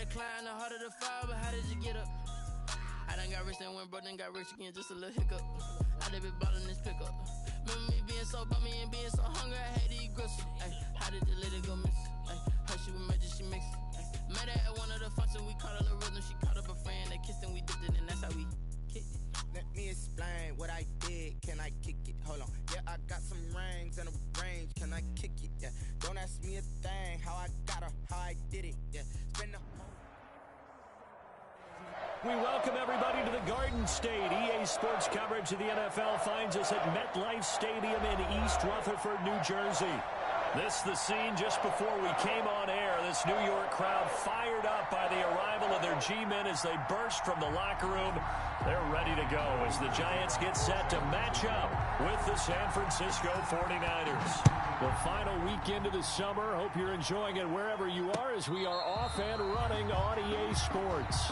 climb, the harder the fall, but how did you get up? I done got rich and went broke, then got rich again, just a little hiccup. I done been ballin' this pickup. Remember me being so bummy and being so hungry, I had to eat gristle. Ay, how did the lady go miss? Ay, her she was magic, she mixed. Met her at one of the functions, we caught a little rhythm. She caught up a friend, they kissed and we dipped it, and that's how we kicked it. Let me explain what I did. Can I kick it? Hold on. Yeah, I got some rings and a range. Can I kick it? Yeah. Don't ask me a thing. How I got her, how I did it. Yeah. Spend the whole. We welcome everybody to the Garden State. EA Sports coverage of the NFL finds us at MetLife Stadium in East Rutherford, New Jersey. This is the scene just before we came on air. This New York crowd fired up by the arrival of their G-men as they burst from the locker room. They're ready to go as the Giants get set to match up with the San Francisco 49ers. The final weekend of the summer. Hope you're enjoying it wherever you are as we are off and running on EA Sports.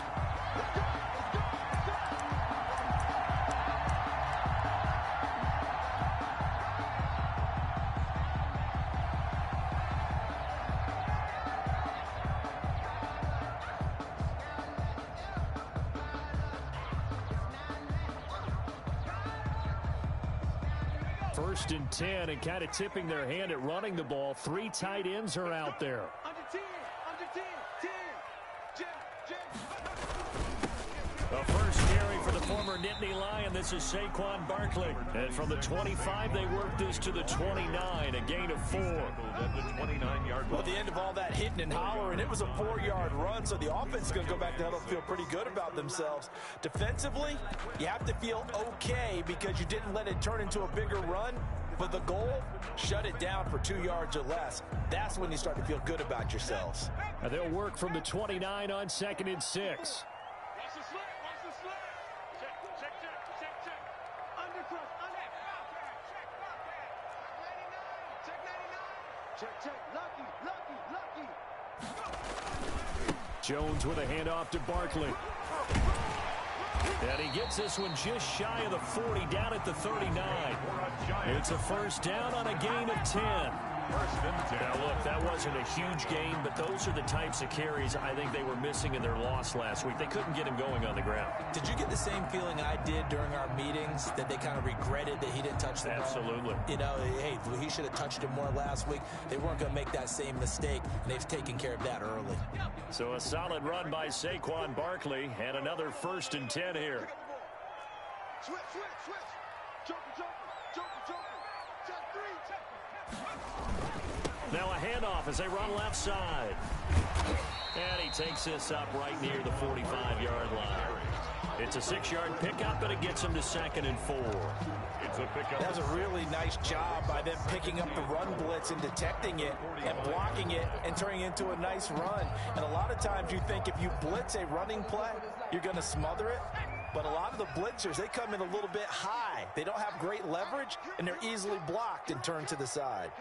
First and 10, and kind of tipping their hand at running the ball. 3 tight ends are out there. The first carry for the former Nittany Lion. This is Saquon Barkley. And from the 25, they work this to the 29, a gain of 4. At the 29-yard line. Well, at the end of all that hitting and hollering, it was a 4-yard run, so the offense is going to go back to huddle, feel pretty good about themselves. Defensively, you have to feel okay because you didn't let it turn into a bigger run. But the goal, shut it down for 2 yards or less. That's when you start to feel good about yourselves. And they'll work from the 29 on 2nd and 6. Jones with a handoff to Barkley. And he gets this one just shy of the 40, down at the 39. It's a first down on a gain of 10. Now, look, that wasn't a huge gain, but those are the types of carries I think they were missing in their loss last week. They couldn't get him going on the ground. Did you get the same feeling I did during our meetings, that they kind of regretted that he didn't touch the ball? Absolutely. You know, hey, he should have touched it more last week. They weren't going to make that same mistake, and they've taken care of that early. So a solid run by Saquon Barkley, and another first and 10 here. Switch. Joker. Check 3. Now a handoff as they run left side. And he takes this up right near the 45-yard line. It's a 6-yard pickup, but it gets him to 2nd and 4. It's a pickup. That was a really nice job by them picking up the run blitz and detecting it and blocking it and turning it into a nice run. And a lot of times you think if you blitz a running play, you're going to smother it. But a lot of the blitzers, they come in a little bit high. They don't have great leverage, and they're easily blocked and turned to the side.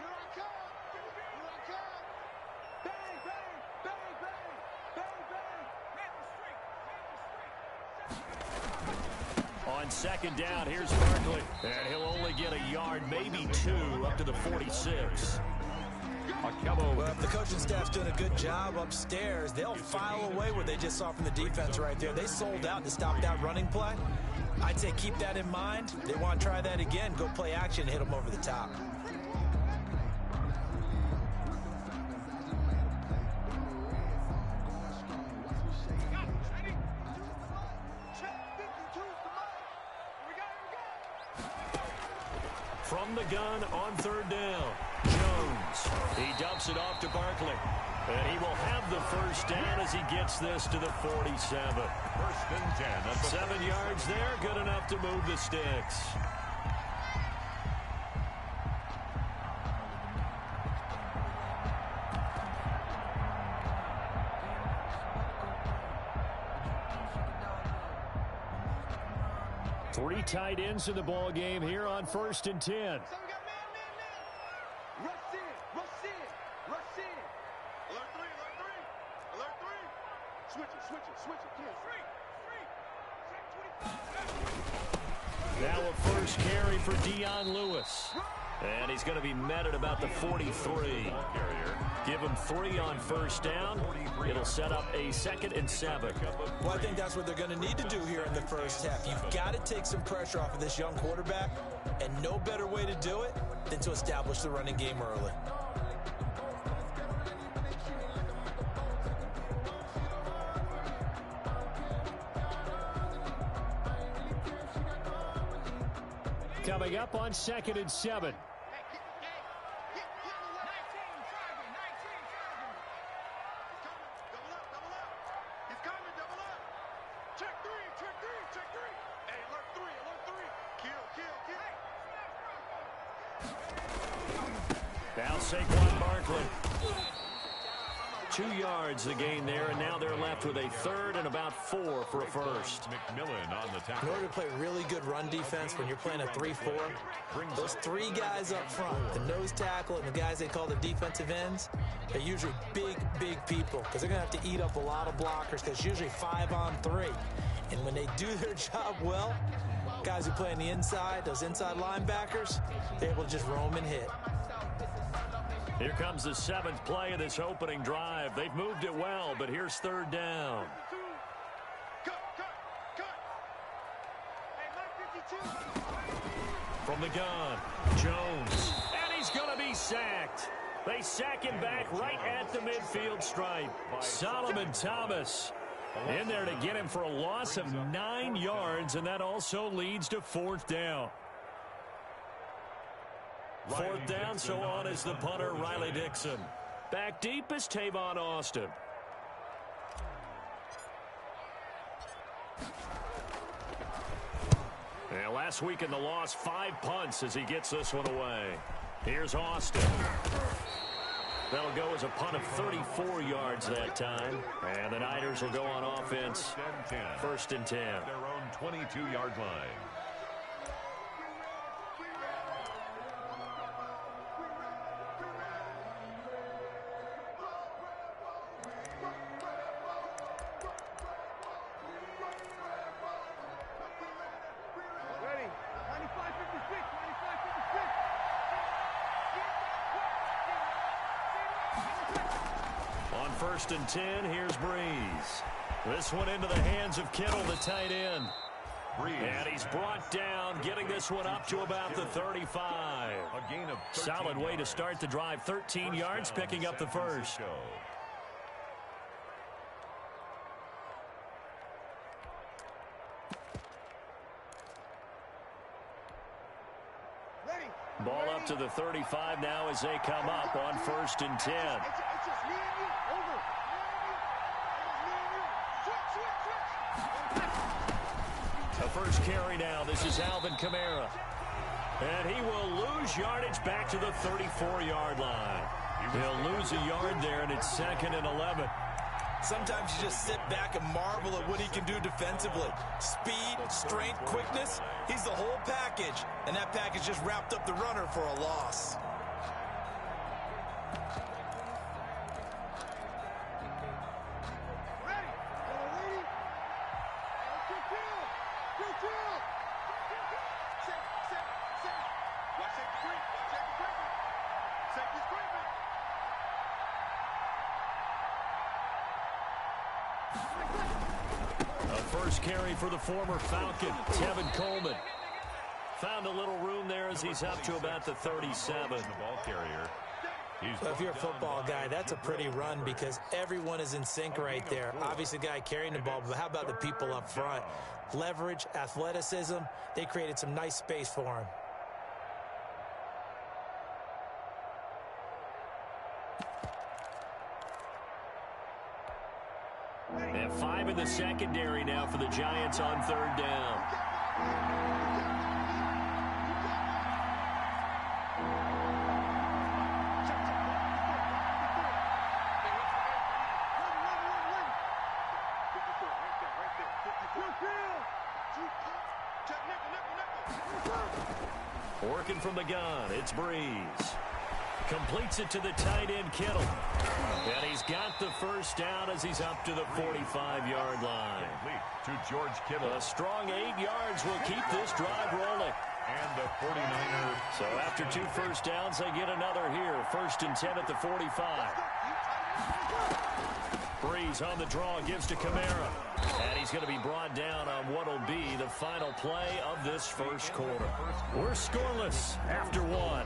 On 2nd down, here's Barkley. And he'll only get a yard, maybe 2, up to the 46. Well, if the coaching staff's doing a good job upstairs, they'll file away what they just saw from the defense right there. They sold out to stop that running play. I'd say keep that in mind. They want to try that again. Go play action and hit them over the top. From the gun on 3rd down, Jones. He dumps it off to Barkley. And he will have the first down as he gets this to the 47. First and 10. 7 yards there, good enough to move the sticks. Three tight ends in the ball game here on 1st and 10. So we got man. Rush in. Alert 3. Switch it. Come on. Now a first carry for Dion Lewis. And he's going to be met at about the 43. Give him 3 on first down. It'll set up a 2nd and 7. Well, I think that's what they're going to need to do here in the first half. You've got to take some pressure off of this young quarterback, and no better way to do it than to establish the running game early. Coming up on 2nd and 7. Now Saquon Barkley. 2 yards the gain there, and now they're left with a 3rd and about 4 for a first. McMillan on the tackle. In order to play really good run defense when you're playing a 3-4, those 3 guys up front, the nose tackle and the guys they call the defensive ends, they're usually big people because they're going to have to eat up a lot of blockers because it's usually 5 on 3. And when they do their job well, guys who play on the inside, those inside linebackers, they're able to just roam and hit. Here comes the 7th play of this opening drive. They've moved it well, but here's 3rd down. From the gun, Jones. And he's going to be sacked. They sack him back right at the midfield stripe. Solomon Thomas in there to get him for a loss of 9 yards, and that also leads to 4th down. 4th down, so on is the punter, Riley Dixon. Back deep is Tavon Austin. And last week in the loss, 5 punts as he gets this one away. Here's Austin. That'll go as a punt of 34 yards that time. And the Niners will go on offense. 1st and 10. Their own 22-yard line. On 1st and 10, here's Breeze. This one into the hands of Kittle, the tight end. And he's brought down, getting this one up to about the 35. A gain of solid way to start the drive. 13 yards, picking up the 1st. Ball up to the 35 now as they come up on 1st and 10. The first carry now. This is Alvin Kamara. And he will lose yardage back to the 34-yard line. He'll lose a yard there, and it's 2nd and 11. Sometimes you just sit back and marvel at what he can do defensively. Speed, strength, quickness, he's the whole package. And that package just wrapped up the runner for a loss. First carry for the former Falcon, Tevin Coleman. Found a little room there as he's up to about the 37. The ball carrier. Well, if you're a football guy, that's a pretty run because everyone is in sync right there. Obviously, the guy carrying the ball, but how about the people up front? Leverage, athleticism, they created some nice space for him. And 5 in the secondary now for the Giants on 3rd down. Working from the gun, it's Breeze. Completes it to the tight end, Kittle. And he's got the first down as he's up to the 45-yard line. To George Kittle. A strong 8 yards will keep this drive rolling. And the 49er. So after 2 first downs, they get another here. 1st and 10 at the 45. Breeze on the draw, gives to Kamara. And he's going to be brought down on what will be the final play of this first quarter. We're scoreless after 1.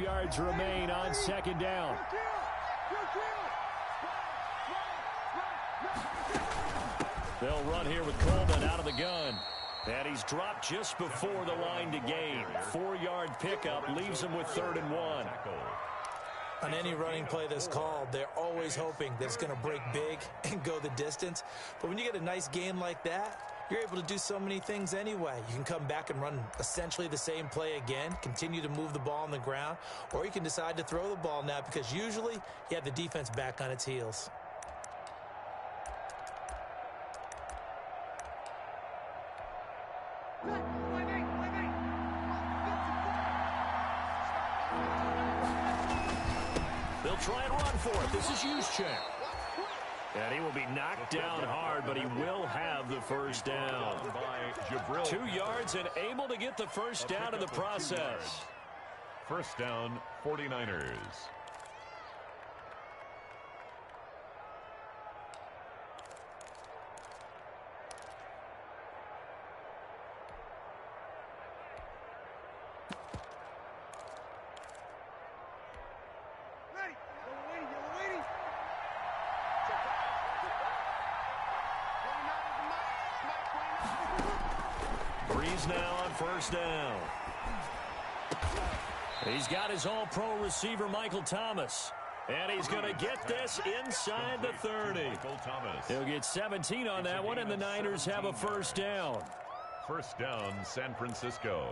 Yards remain on 2nd down. They'll run here with Coleman out of the gun. And he's dropped just before the line to gain. 4-yard pickup leaves him with 3rd and 1. On any running play that's called, they're always hoping that it's going to break big and go the distance. But when you get a nice gain like that, you're able to do so many things anyway. You can come back and run essentially the same play again, continue to move the ball on the ground, or you can decide to throw the ball now because usually you have the defense back on its heels. They'll try and run for it. This is Juszczyk. And he will be knocked down hard, but he will have the first down. 2 yards and able to get the first down in the process. First down, 49ers. Now on first down. He's got his all-pro receiver, Michael Thomas. And he's going to get this inside the 30. He'll get 17 on that one, and the Niners have a first down. First down, San Francisco.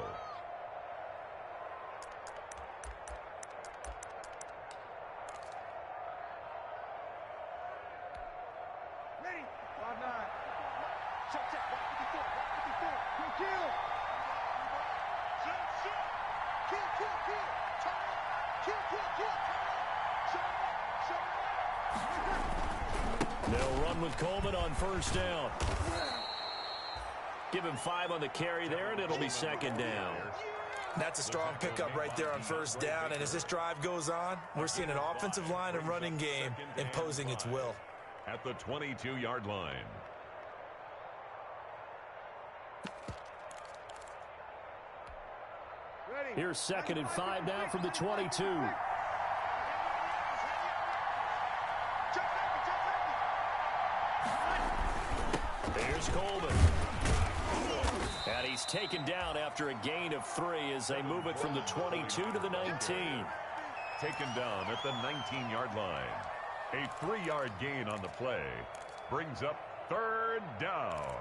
They'll run with Coleman on first down. Give him 5 on the carry there, and it'll be 2nd down. That's a strong pickup right there on first down, and as this drive goes on, we're seeing an offensive line and running game imposing its will. At the 22-yard line. Here's 2nd and 5 now from the 22. There's Coleman. And he's taken down after a gain of 3 as they move it from the 22 to the 19. Taken down at the 19-yard line. A 3-yard gain on the play brings up 3rd down.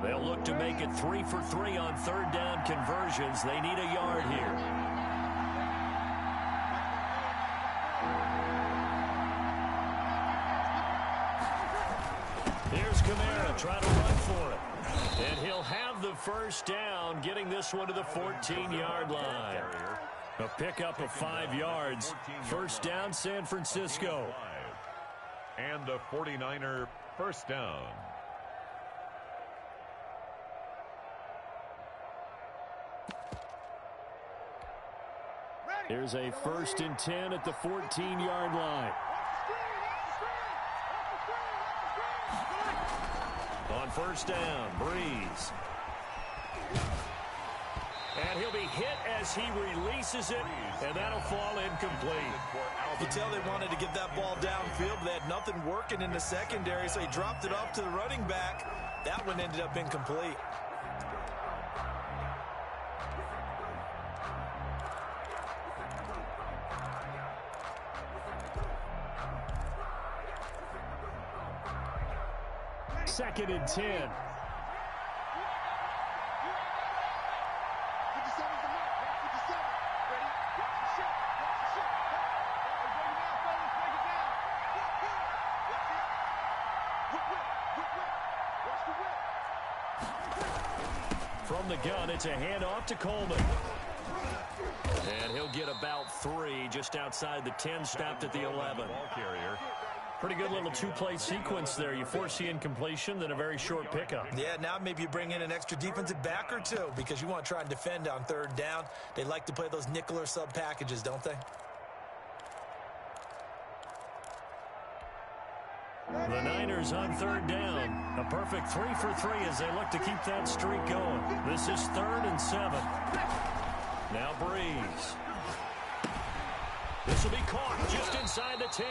They'll look to make it 3 for 3 on 3rd down conversions. They need a yard here. Here's Kamara trying to run for it. And he'll have the first down, getting this one to the 14-yard line. A pickup of 5 yards. First down, San Francisco. And the 49er first down. Here's a 1st and 10 at the 14-yard line. On first down, Breeze. And he'll be hit as he releases it, and that'll fall incomplete. You tell they wanted to get that ball downfield, but they had nothing working in the secondary, so he dropped it off to the running back. That one ended up incomplete. Second and 10. From the gun, it's a handoff to Coleman. And he'll get about 3 just outside the 10, stopped at the 11. Ball carrier. Pretty good little two-play sequence there. You force the incompletion, then a very short pickup. Yeah, now maybe you bring in an extra defensive back or two because you want to try and defend on 3rd down. They like to play those nickel or sub packages, don't they? The Niners on 3rd down. A perfect 3 for 3 as they look to keep that streak going. This is 3rd and 7. Now Breeze. This will be caught just inside the 10.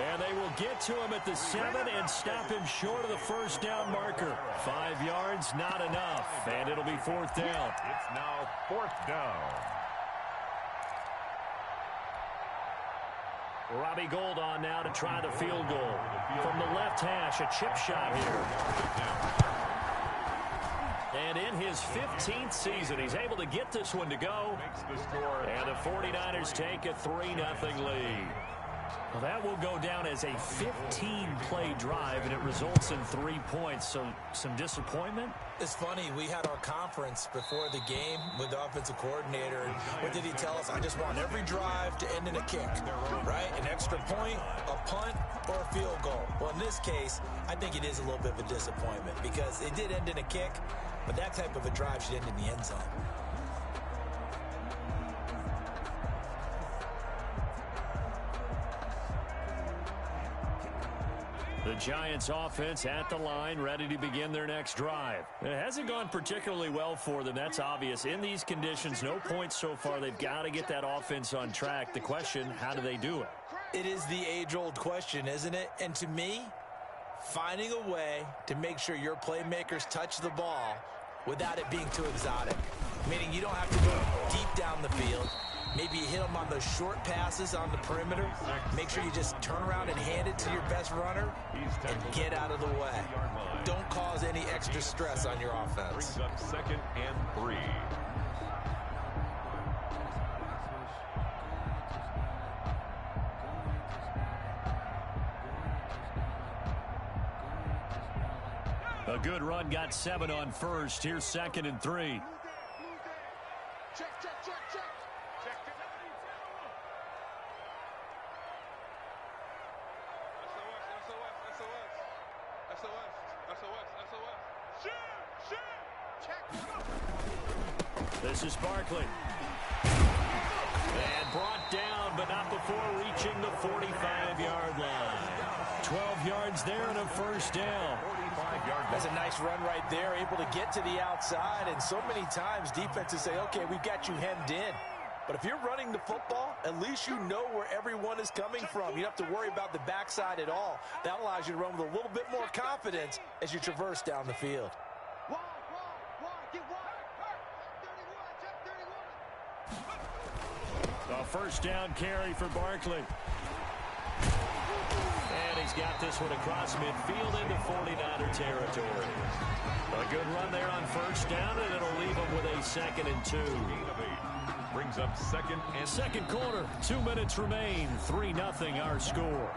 And they will get to him at the 7 and stop him short of the 1st down marker. 5 yards, not enough. And it'll be 4th down. It's now 4th down. Robbie Gould on now to try the field goal. From the left hash, a chip shot here. And in his 15th season, he's able to get this one to go. And the 49ers take a 3-0 lead. Well, that will go down as a 15-play drive, and it results in 3 points. So some disappointment? It's funny, we had our conference before the game with the offensive coordinator, and what did he tell us? I just want every drive to end in a kick, right? An extra point, a punt, or a field goal. Well, in this case, I think it is a little bit of a disappointment because it did end in a kick, but that type of a drive should end in the end zone. The Giants offense at the line, ready to begin their next drive. It hasn't gone particularly well for them. That's obvious. In these conditions, no points so far. They've got to get that offense on track. The question, how do they do it? It is the age-old question, isn't it? And to me, finding a way to make sure your playmakers touch the ball without it being too exotic. Meaning you don't have to go deep down the field. Maybe you hit them on those short passes on the perimeter. Make sure you just turn around and hand it to your best runner and get out of the way. Don't cause any extra stress on your offense. Brings up 2nd and 3. A good run, got 7 on 1st. Here's 2nd and 3. Check, check, check, check. This is Barkley. And brought down, but not before reaching the 45-yard line. 12 yards there and a 1st down. That's a nice run right there, able to get to the outside. And so many times defenses say, okay, we've got you hemmed in. But if you're running the football, at least you know where everyone is coming from. You don't have to worry about the backside at all. That allows you to run with a little bit more confidence as you traverse down the field. A 1st down carry for Barkley. And he's got this one across midfield into 49er territory. A good run there on 1st down, and it'll leave him with a 2nd and 2. Brings up 2nd and 2nd quarter, 2 minutes remain. 3-0 our score.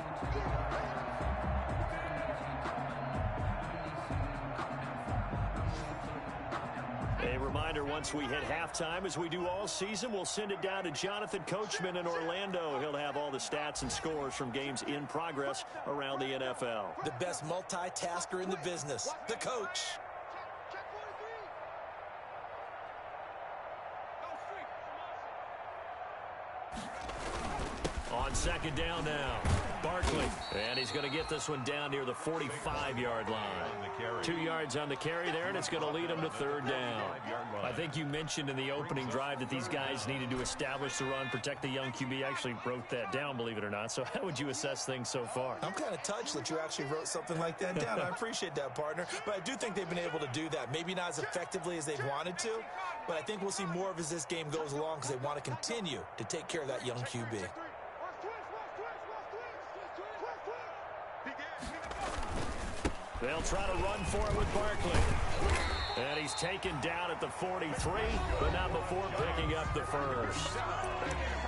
A reminder, once we hit halftime, as we do all season, we'll send it down to Jonathan Coachman in Orlando. He'll have all the stats and scores from games in progress around the NFL. The best multitasker in the business, the coach. On 2nd down now, Barkley. And he's going to get this one down near the 45-yard line. 2 yards on the carry there, and it's going to lead him to 3rd down. I think you mentioned in the opening drive that these guys needed to establish the run, protect the young QB. I actually wrote that down, believe it or not. So how would you assess things so far? I'm kind of touched that you actually wrote something like that down. I appreciate that, partner. But I do think they've been able to do that. Maybe not as effectively as they've wanted to, but I think we'll see more of as this game goes along because they want to continue to take care of that young QB. They'll try to run for it with Barkley. And he's taken down at the 43, but not before picking up the 1st.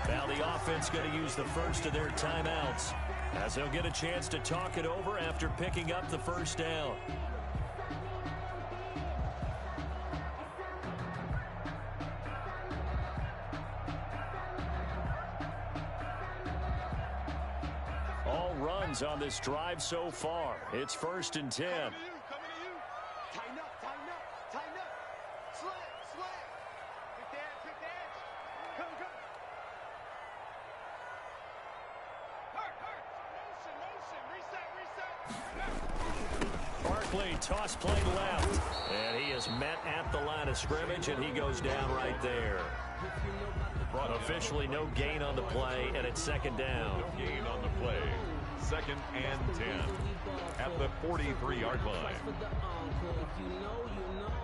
Now the offense going to use the 1st of their timeouts as they'll get a chance to talk it over after picking up the 1st down. All runs on this drive so far. It's 1st and 10. Coming to you. Tighten up, tighten up, tighten up. Slam. Pick the edge. Come. Hurt. Motion. Barkley, toss play left. And he is met at the line of scrimmage, and he goes down right there. Officially no gain on the play, and it's 2nd down. No gain on the play. 2nd and 10 at the 43-yard line.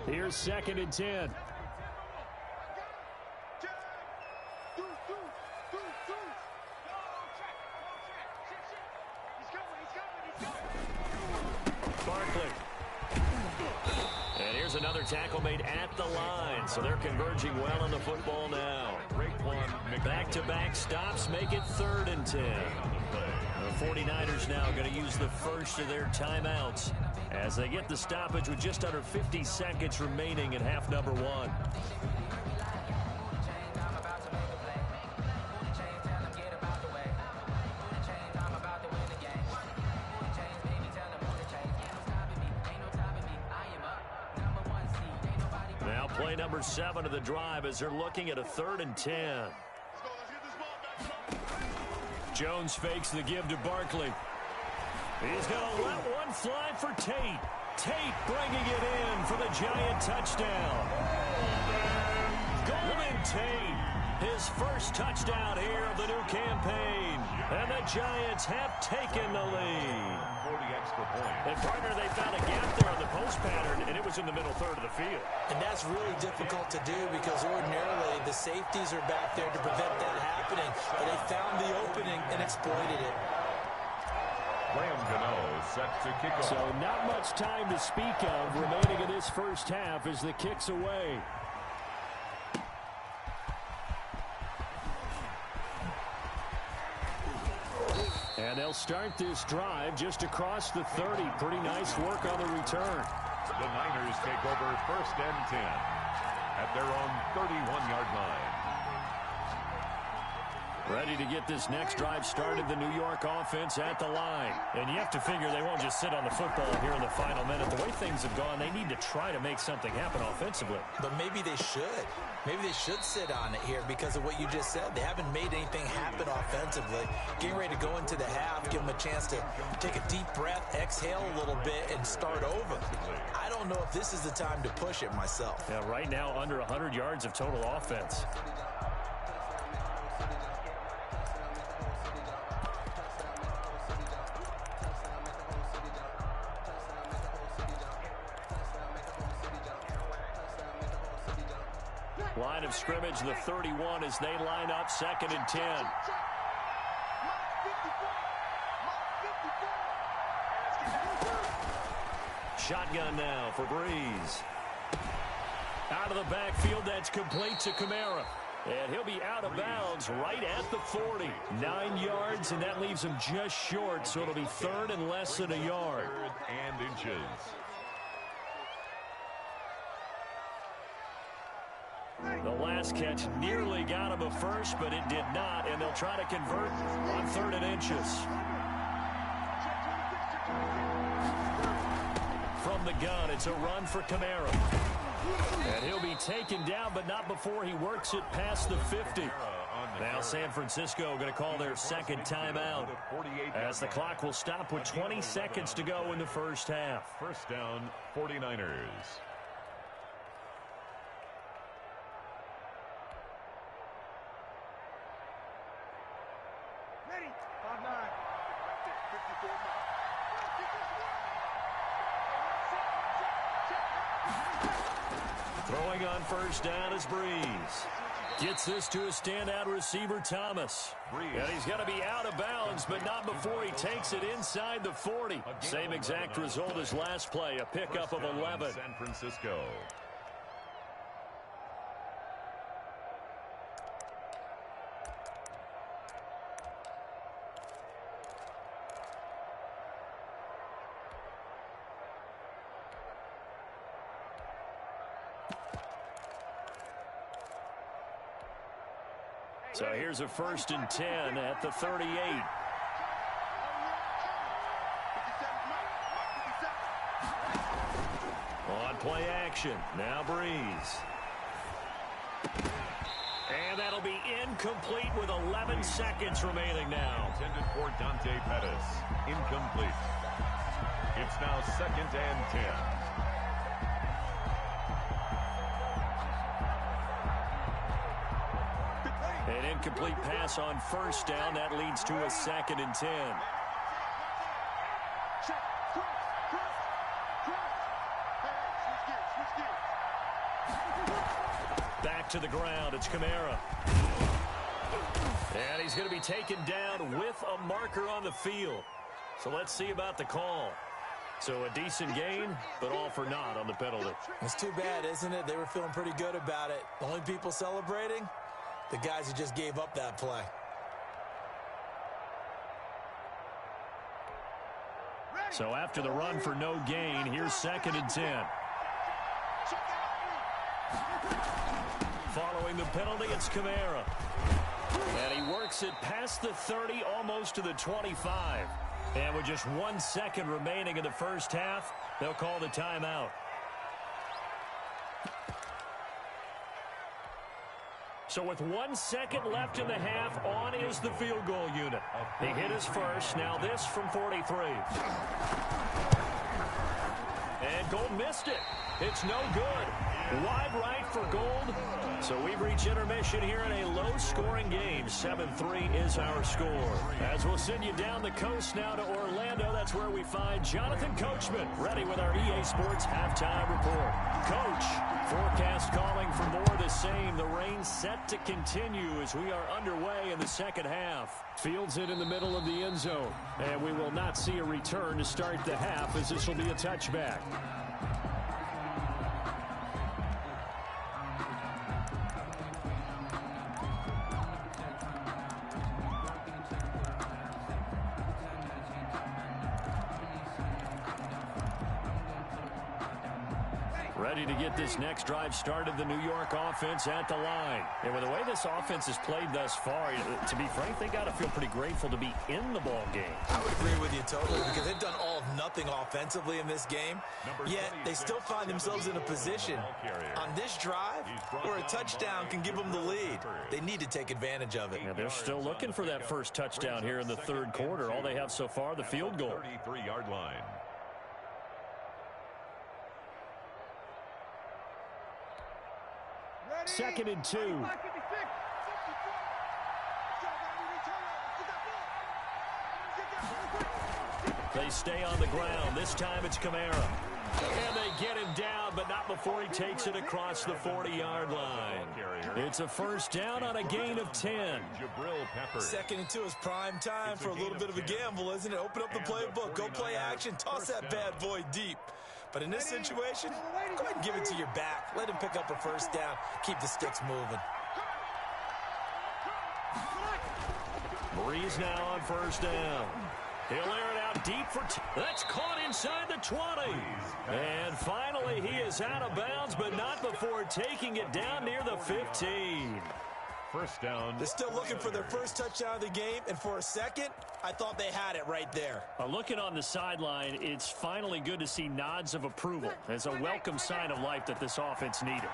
Here's 2nd and 10. Barkley. And here's another tackle made at the line, so they're converging well on the football now. Great one. Back-to-back stops make it 3rd and 10. The 49ers now going to use the first of their timeouts as they get the stoppage with just under 50 seconds remaining in half number 1. Now play number 7 of the drive as they're looking at a 3rd and 10. Jones fakes the give to Barkley. He's going to let one fly for Tate. Tate bringing it in for the Giant touchdown. Golden Tate, his first touchdown here of the new campaign. And the Giants have taken the lead. 40 extra points. And, partner, they found a gap there on the post pattern, and it was in the middle third of the field. And that's really difficult to do because ordinarily the safeties are back there to prevent that happening. But they found the opening and exploited it. Graham Gano set to kick off. So not much time to speak of remaining in this first half as the kick's away. And they'll start this drive just across the 30. Pretty nice work on the return. The Niners take over 1st and 10 at their own 31-yard line. Ready to get this next drive started, the New York offense at the line. And you have to figure they won't just sit on the football here in the final minute. The way things have gone, they need to try to make something happen offensively. But maybe they should. Maybe they should sit on it here because of what you just said. They haven't made anything happen offensively. Getting ready to go into the half, give them a chance to take a deep breath, exhale a little bit, and start over. I don't know if this is the time to push it myself. Yeah, right now under 100 yards of total offense. Line of scrimmage, the 31 as they line up 2nd and 10. Shotgun now for Breeze. Out of the backfield, that's complete to Kamara. And he'll be out of bounds right at the 40. 9 yards, and that leaves him just short, so it'll be 3rd and less than a yard. 3rd and inches. The last catch nearly got him a first, but it did not, and they'll try to convert on 3rd and inches. From the gun, it's a run for Kamara. And he'll be taken down, but not before he works it past the 50. Now San Francisco going to call their 2nd timeout as the clock will stop with 20 seconds to go in the first half. 1st down, 49ers. Ready. 5-9. Throwing on 1st down is Breeze. Gets this to a standout receiver, Thomas. And he's going to be out of bounds, but not before he takes it inside the 40. Same exact result as last play, a pickup of 11. San Francisco. So here's a 1st and 10 at the 38. play action. Now Breeze. And that'll be incomplete with 11 seconds remaining now. Intended for Dante Pettis. Incomplete. It's now 2nd and 10. An incomplete pass on first down. That leads to a 2nd and 10. Back to the ground. It's Kamara. And he's going to be taken down with a marker on the field. So let's see about the call. So a decent gain, but all for naught on the penalty. It's too bad, isn't it? They were feeling pretty good about it. The only people celebrating, the guys who just gave up that play. So after the run for no gain, here's 2nd and 10. Following the penalty, it's Kamara. And he works it past the 30, almost to the 25. And with just 1 second remaining in the first half, they'll call the timeout. So with 1 second left in the half, on is the field goal unit. He hit his first. Now this from 43. And Gold missed it. It's no good. Wide right for Gold. So we've reached intermission here in a low-scoring game. 7-3 is our score. As we'll send you down the coast now to Orlando, that's where we find Jonathan Coachman, ready with our EA Sports halftime report. Coach, forecast calling for more of the same. The rain set to continue as we are underway in the second half. Fields it in the middle of the end zone. And we will not see a return to start the half, as this will be a touchback. Ready to get this next drive started, the New York offense at the line. And with the way this offense has played thus far, to be frank, they got to feel pretty grateful to be in the ball game. I would agree with you totally, because they've done all of nothing offensively in this game, yet they still find themselves in a position on this drive where a touchdown can give them the lead. They need to take advantage of it. Yeah, they're still looking for that first touchdown here in the third quarter. All they have so far, the field goal. 33-yard line. Second and 2. They stay on the ground. This time it's Kamara. And they get him down, but not before he takes it across the 40-yard line. It's a first down on a gain of 10. 2nd and 2 is prime time for a little bit of a gamble, isn't it? Open up the playbook, go play action, toss that bad boy deep. But in this situation, go ahead and give it to your back. Let him pick up a first down. Keep the sticks moving. Breeze now on first down. He'll air it out deep for that's caught inside the 20. And finally, he is out of bounds, but not before taking it down near the 15. First down. They're still looking for their first touchdown of the game, and for a second, I thought they had it right there. Looking on the sideline, it's finally good to see nods of approval. It's a welcome sign of life that this offense needed.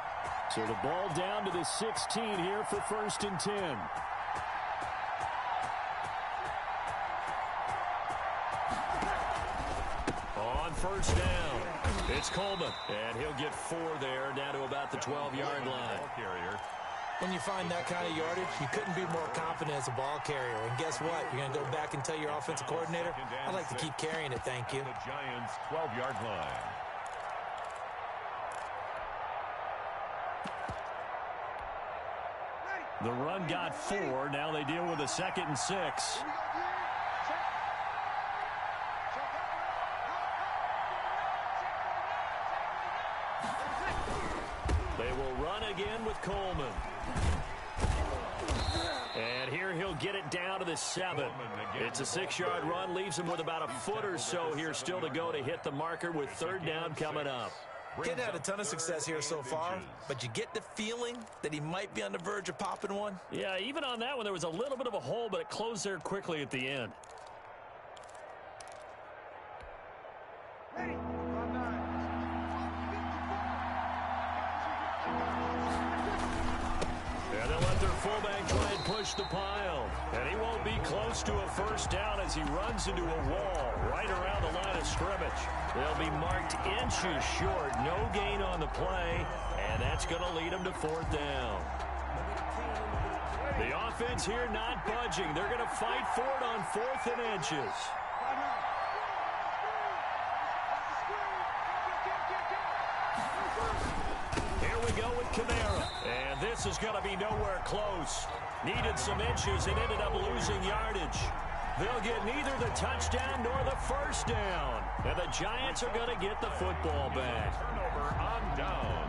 So the ball down to the 16 here for 1st and 10. On first down, it's Coleman, and he'll get 4 there, down to about the 12-yard line. When you find that kind of yardage, you couldn't be more confident as a ball carrier. And guess what? You're going to go back and tell your offensive coordinator, I'd like to keep carrying it, thank you. The Giants' 12-yard line. The run got 4. Now they deal with a 2nd and 6. They will run again with Coleman. And here he'll get it down to the 7. It's a 6-yard run, leaves him with about a foot or so here still to go to hit the marker with 3rd down coming up. Kid had a ton of success here so far, but you get the feeling that he might be on the verge of popping one. Yeah, even on that one, there was a little bit of a hole, but it closed there quickly at the end. And they'll let their fullback try and push the pile. And he won't be close to a first down as he runs into a wall right around the line of scrimmage. They'll be marked inches short. No gain on the play. And that's going to lead them to fourth down. The offense here not budging. They're going to fight for it on 4th and inches. Here we go with Kamara. And this is going to be nowhere close. Needed some inches and ended up losing yardage. They'll get neither the touchdown nor the first down. And the Giants are going to get the football back. Turnover on down.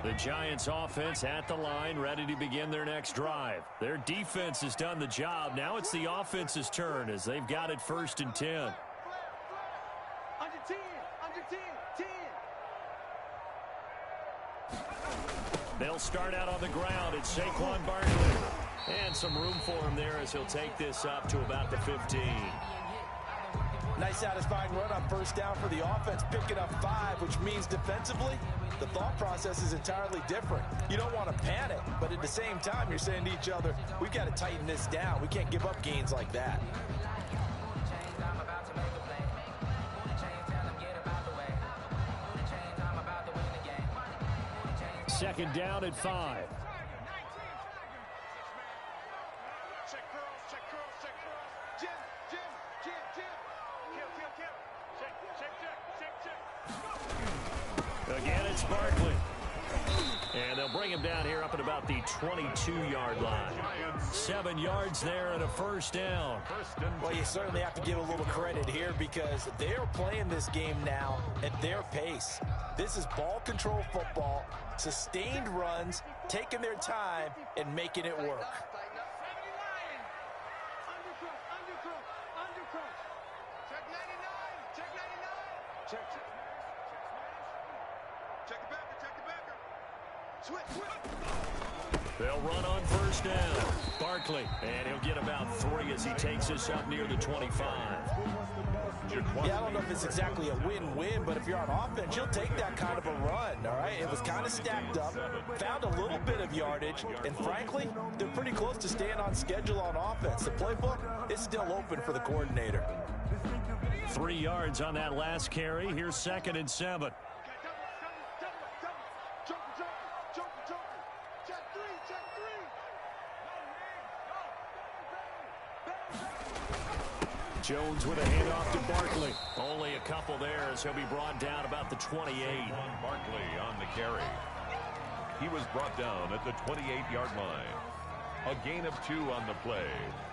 The Giants offense at the line, ready to begin their next drive. Their defense has done the job. Now it's the offense's turn as they've got it 1st and 10. Under 10, under 10, 10. They'll start out on the ground. It's Saquon Barkley. And some room for him there as he'll take this up to about the 15. Nice satisfying run on first down for the offense, picking up 5, which means defensively, the thought process is entirely different. You don't want to panic, but at the same time, you're saying to each other, we've got to tighten this down. We can't give up gains like that. Second down at 5. Check curls, check curls, check curls. Jim, Jim, Jim, Jim. Kill. Check. Again, it's Barkley. And they'll bring him down here up at about the 22-yard line. 7 yards there and a first down. Well, you certainly have to give a little credit here because they're playing this game now at their pace. This is ball control football, sustained runs, taking their time, and making it work. Check 99, check 99. Check the backer. Switch. They'll run on first down. Barkley, and he'll get about 3 as he takes this up near the 25. Yeah, I don't know if it's exactly a win-win, but if you're on offense, you'll take that kind of a run, all right? It was kind of stacked up, found a little bit of yardage, and frankly, they're pretty close to staying on schedule on offense. The playbook is still open for the coordinator. 3 yards on that last carry. Here's 2nd and 7. Jones with a handoff to Barkley. Only a couple there as he'll be brought down about the 28. Barkley on the carry. He was brought down at the 28-yard line. A gain of 2 on the play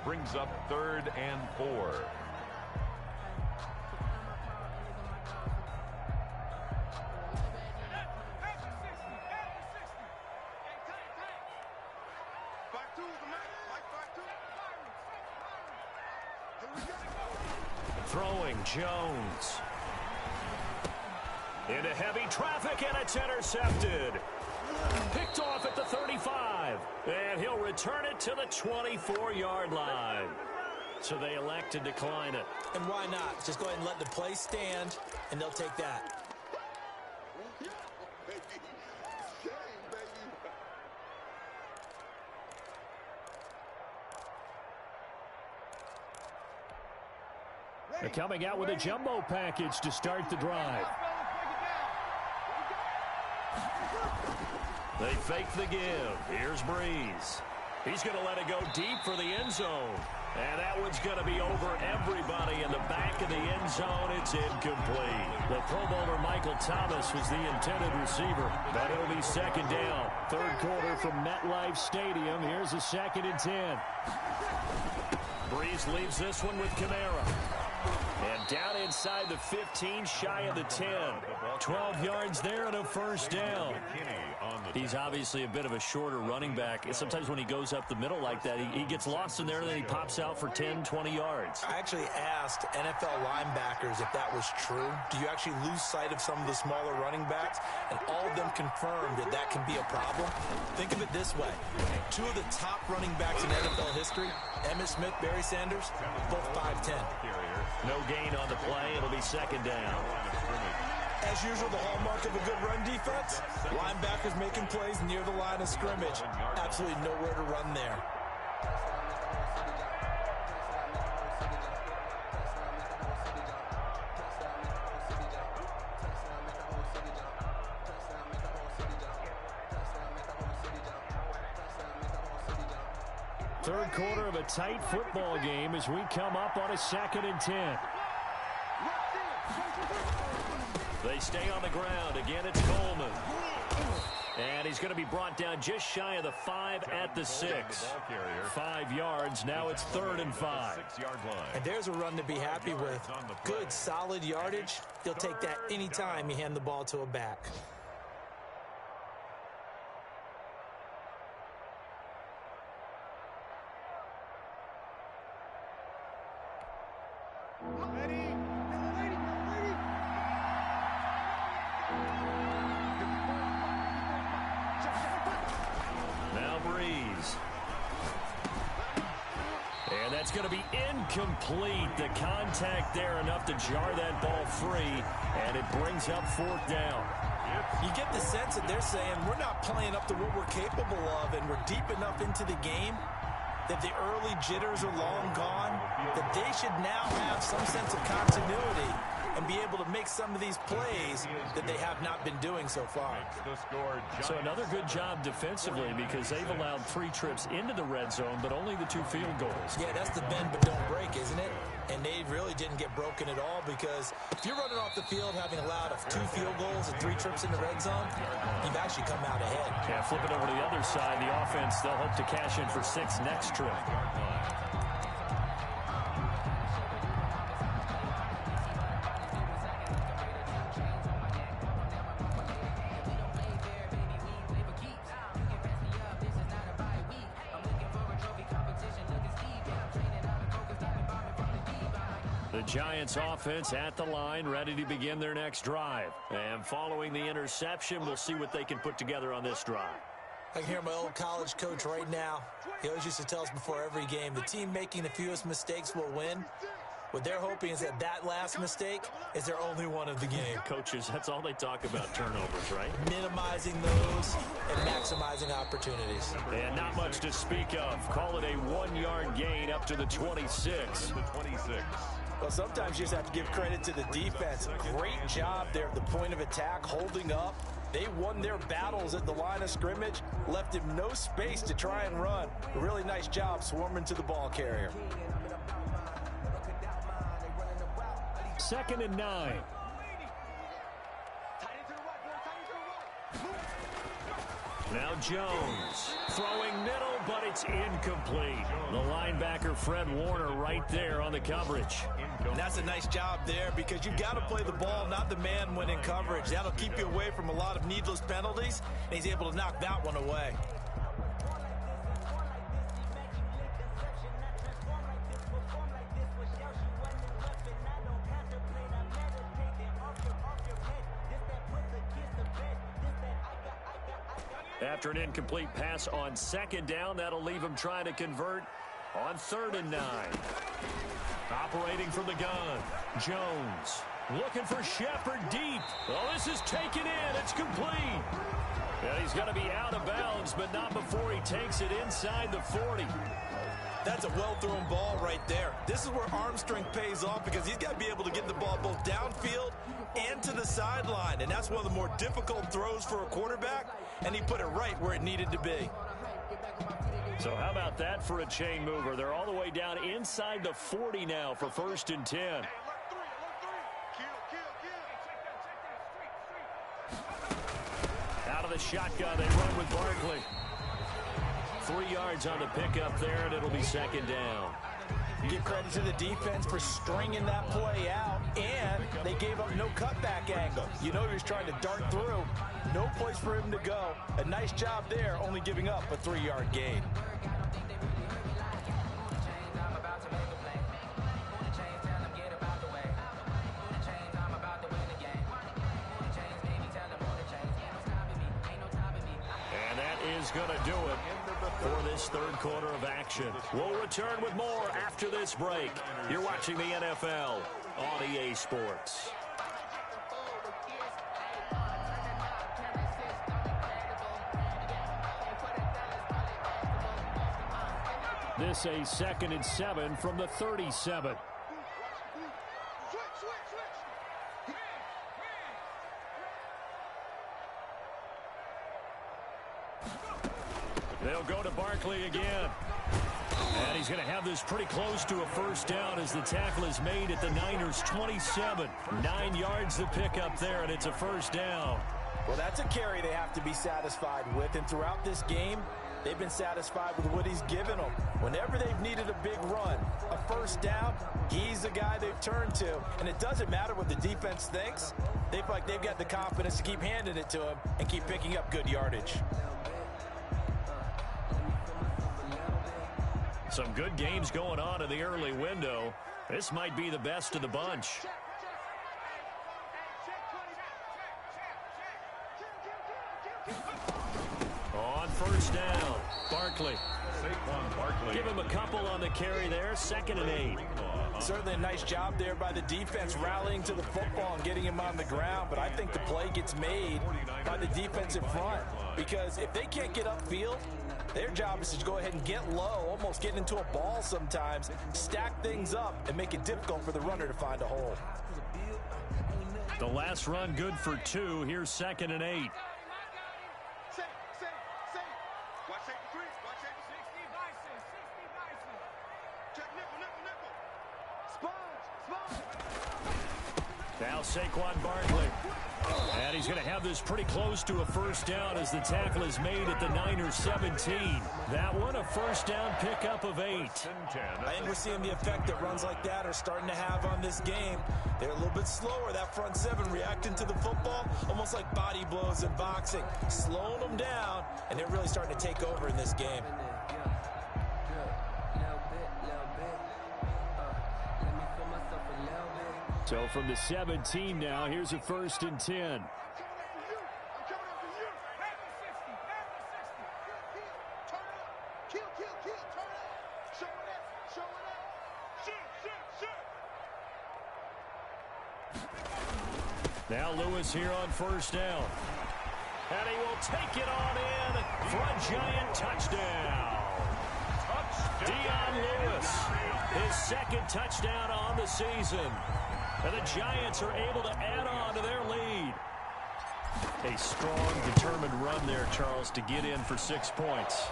brings up 3rd and 4. Throwing Jones. Into heavy traffic, and it's intercepted. Picked off at the 35. And he'll return it to the 24-yard line. So they elect to decline it. And why not? Just go ahead and let the play stand, and they'll take that. They're coming out with a jumbo package to start the drive. They fake the give. Here's Breeze. He's going to let it go deep for the end zone. And that one's going to be over everybody in the back of the end zone. It's incomplete. The Pro Bowler Michael Thomas was the intended receiver. But it'll be 2nd down. 3rd quarter from MetLife Stadium. Here's a 2nd and 10. Breeze leaves this one with Kamara. And down inside the 15, shy of the 10. 12 yards there and a first down. He's obviously a bit of a shorter running back. Sometimes when he goes up the middle like that, he gets lost in there and then he pops out for 10, 20 yards. I actually asked NFL linebackers if that was true. Do you actually lose sight of some of the smaller running backs? And all of them confirmed that that can be a problem. Think of it this way. Two of the top running backs in NFL history, Emmitt Smith, Barry Sanders, both 5'10". No gain on the play. It'll be second down. As usual, the hallmark of a good run defense, linebackers making plays near the line of scrimmage. Absolutely nowhere to run there. Third quarter of a tight football game as we come up on a 2nd and 10. They stay on the ground. Again, it's Coleman. And he's going to be brought down just shy of the 5 at the 6. 5 yards. Now it's 3rd and 5. And there's a run to be happy with. Good, solid yardage. He'll take that anytime you hand the ball to a back. It's going to be incomplete. The contact there enough to jar that ball free, and it brings up 4th down. You get the sense that they're saying we're not playing up to what we're capable of, and we're deep enough into the game that the early jitters are long gone, that they should now have some sense of continuity and be able to make some of these plays that they have not been doing so far. So another good job defensively because they've allowed 3 trips into the red zone, but only the 2 field goals. Yeah, that's the bend but don't break, isn't it? And they really didn't get broken at all because if you're running off the field having allowed 2 field goals and 3 trips in the red zone, you've actually come out ahead. Yeah, flip it over to the other side. The offense, they'll hope to cash in for 6 next trip. Giants offense at the line, ready to begin their next drive. And following the interception, we'll see what they can put together on this drive. I can hear my old college coach right now. He always used to tell us before every game, the team making the fewest mistakes will win. What they're hoping is that last mistake is their only one of the game. Coaches, that's all they talk about, turnovers, right? Minimizing those and maximizing opportunities. And not much to speak of. Call it a 1-yard gain up to the 26. Well, sometimes you just have to give credit to the defense. Great job there at the point of attack, holding up. They won their battles at the line of scrimmage, left him no space to try and run. A really nice job swarming to the ball carrier. 2nd and 9. Now Jones throwing middle, but it's incomplete. The linebacker Fred Warner right there on the coverage. And that's a nice job there because you've got to play the ball, not the man when in coverage. That'll keep you away from a lot of needless penalties, and he's able to knock that one away. After an incomplete pass on 2nd down, that'll leave him trying to convert on 3rd and 9. Operating from the gun, Jones looking for Shepard deep. Oh, this is taken in. It's complete. And he's going to be out of bounds, but not before he takes it inside the 40. That's a well-thrown ball right there. This is where arm strength pays off because he's got to be able to get the ball both downfield and to the sideline. And that's one of the more difficult throws for a quarterback, and he put it right where it needed to be. So how about that for a chain mover? They're all the way down inside the 40 now for 1st and 10. Out of the shotgun, they run with Barkley. 3 yards on the pickup there, and it'll be 2nd down. Give credit to the defense for stringing that play out, and they gave up no cutback angle. You know he was trying to dart through. No place for him to go. A nice job there, only giving up a 3-yard gain. And that is going to do it for this third quarter of action. We'll return with more after this break. You're watching the NFL on EA Sports. This a 2nd and 7 from the 37. They'll go to Barkley again. And he's going to have this pretty close to a first down as the tackle is made at the Niners' 27. 9 yards to pick up there, and it's a first down. Well, that's a carry they have to be satisfied with, and throughout this game, they've been satisfied with what he's given them. Whenever they've needed a big run, a first down, he's the guy they've turned to. And it doesn't matter what the defense thinks. They feel like they've got the confidence to keep handing it to him and keep picking up good yardage. Some good games going on in the early window. This might be the best of the bunch. On first down, Barkley. Give him a couple on the carry there. 2nd and 8. Certainly a nice job there by the defense rallying to the football and getting him on the ground. But I think the play gets made by the defensive front, because if they can't get upfield, their job is to go ahead and get low, almost get into a ball sometimes, stack things up, and make it difficult for the runner to find a hole. The last run good for 2. Here's 2nd and 8. Now Saquon Barkley. And he's going to have this pretty close to a first down as the tackle is made at the Niners' 17. That one a first down pickup of 8. I think we're seeing the effect that runs like that are starting to have on this game. They're a little bit slower, that front 7, reacting to the football, almost like body blows in boxing, slowing them down, and they're really starting to take over in this game. So from the 17 now, here's a 1st and 10. Now Lewis here on first down. And he will take it on in for a giant touchdown. Dion Lewis, his 2nd touchdown on the season. And the Giants are able to add on to their lead. A strong, determined run there, Charles, to get in for 6 points.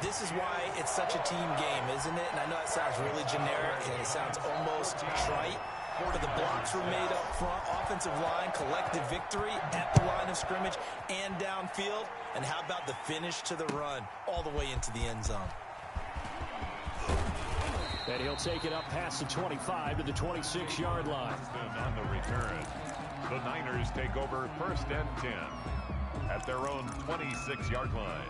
This is why it's such a team game, isn't it? And I know it sounds really generic and it sounds almost trite, but the blocks were made up front, offensive line, collective victory at the line of scrimmage and downfield. And how about the finish to the run all the way into the end zone? And he'll take it up past the 25 to the 26-yard line. On the return, the Niners take over 1st and 10 at their own 26-yard line.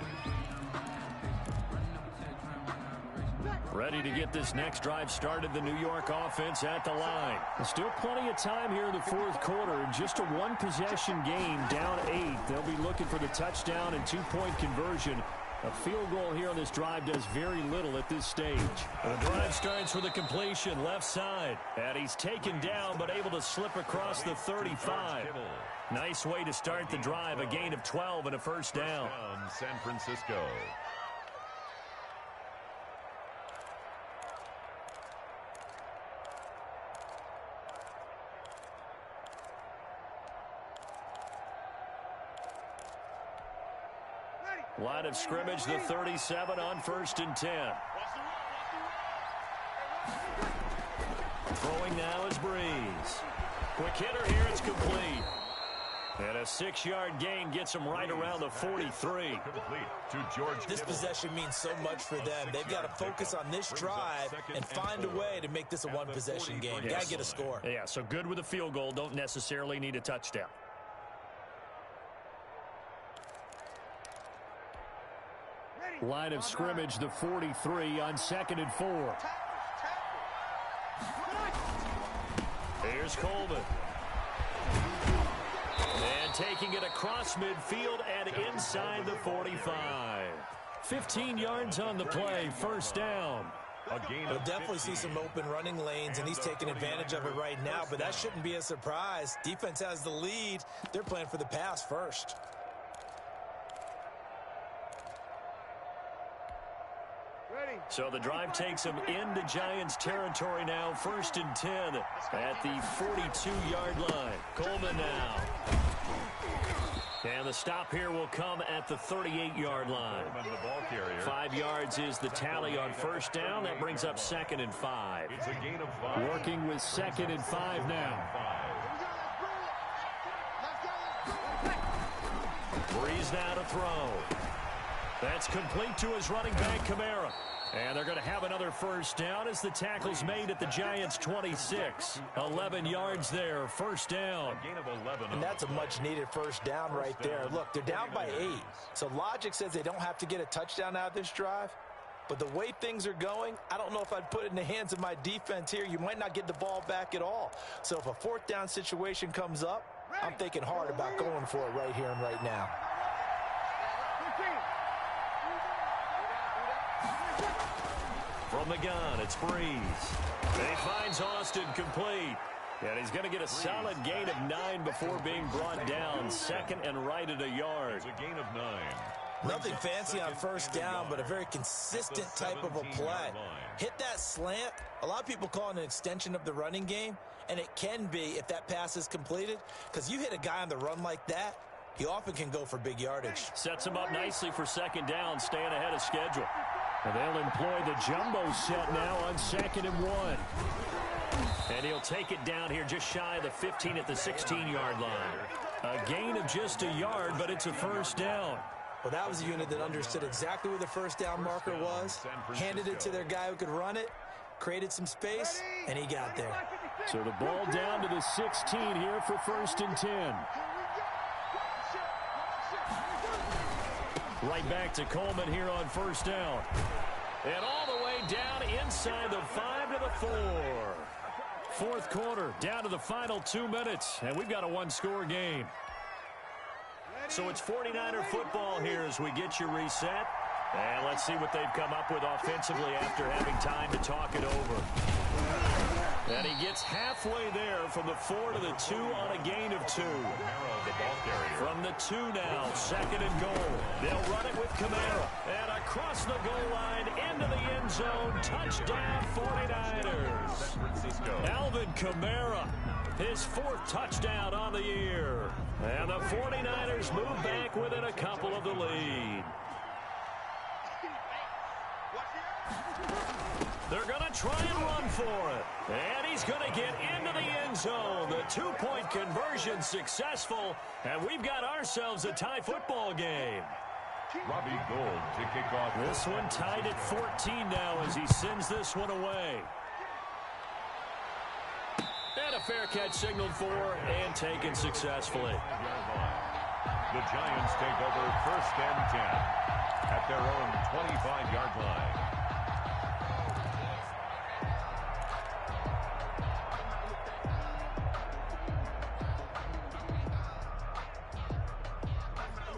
Ready to get this next drive started, the New York offense at the line. There's still plenty of time here in the 4th quarter. Just a 1-possession game, down 8. They'll be looking for the touchdown and 2-point conversion. A field goal here on this drive does very little at this stage. The drive starts with a completion left side. And he's taken down but able to slip across the 35. Nice way to start the drive. A gain of 12 and a first down. San Francisco. Line of scrimmage, the 37 on 1st and 10. Throwing now is Breeze. Quick hitter here, it's complete. And a 6-yard gain gets them right around the 43. This possession means so much for them. They've got to focus on this drive and find a way to make this a one-possession game. Got to get a score. Yeah, so good with a field goal. Don't necessarily need a touchdown. Line of scrimmage, the 43 on 2nd and 4. Here's Coleman. And taking it across midfield and inside the 45. 15 yards on the play, first down. We'll definitely see some open running lanes, and he's taking advantage of it right now, but that shouldn't be a surprise. Defense has the lead. They're playing for the pass first. So the drive takes them into Giants territory now. 1st and 10 at the 42-yard line. Coleman now. And the stop here will come at the 38-yard line. 5 yards is the tally on first down. That brings up 2nd and 5. It's a gain of 5. Working with 2nd and 5 now. Breeze now to throw. That's complete to his running back, Kamara. And they're going to have another first down as the tackle's made at the Giants' 26. 11 yards there, first down. And that's a much-needed first down right there. Look, they're down by 8. So logic says they don't have to get a touchdown out of this drive. But the way things are going, I don't know if I'd put it in the hands of my defense here. You might not get the ball back at all. So if a 4th down situation comes up, I'm thinking hard about going for it right here and right now. From the gun, it's Breeze. And he finds Austin complete. And he's going to get a solid gain of 9 before being brought down. 2nd and right at a yard. It's a gain of 9. Nothing fancy on first down, but a very consistent type of a play. Hit that slant. A lot of people call it an extension of the running game, and it can be if that pass is completed, because you hit a guy on the run like that, he often can go for big yardage. Sets him up nicely for 2nd down, staying ahead of schedule. And they'll employ the jumbo set now on 2nd and 1. And he'll take it down here just shy of the 15 at the 16-yard line. A gain of just a yard, but it's a first down. Well, that was a unit that understood exactly where the first down marker was, handed it to their guy who could run it, created some space, and he got there. So the ball down to the 16 here for 1st and 10. Right back to Coleman here on first down. And all the way down inside the 5 to the 4. 4th quarter, down to the final 2 minutes, and we've got a one-score game. So it's 49er football here as we get you reset. And let's see what they've come up with offensively after having time to talk it over. And he gets halfway there from the 4 to the 2 on a gain of 2. From the 2 now, 2nd and goal. They'll run it with Kamara. And across the goal line into the end zone. Touchdown 49ers. Alvin Kamara, his 4th touchdown on the year. And the 49ers move back within a couple of the lead. They're going to try and run for it. And he's going to get into the end zone. The 2-point conversion successful. And we've got ourselves a tie football game. Robbie Gould to kick off. This one tied at 14 now as he sends this one away. And a fair catch signaled for and taken successfully. The Giants take over 1st and 10 at their own 25-yard line.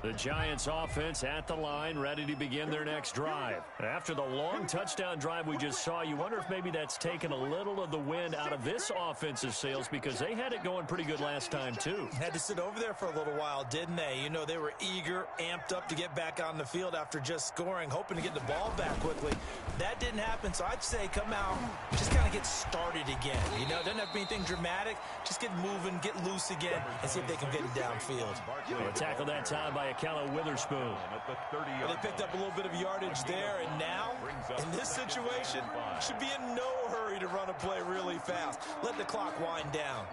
The Giants offense at the line, ready to begin their next drive. After the long touchdown drive we just saw, you wonder if maybe that's taken a little of the wind out of this offensive sails because they had it going pretty good last time too. Had to sit over there for a little while, didn't they? You know, they were eager, amped up to get back on the field after just scoring, hoping to get the ball back quickly. That didn't happen, so I'd say come out, just kind of get started again. You know, it doesn't have to be anything dramatic. Just get moving, get loose again, and see if they can get it downfield. Well, tackled that time by a Ahkello Witherspoon. At the 30 Well, they picked up a little bit of yardage there, and now, in this situation, should be in no hurry to run a play really fast. Let the clock wind down.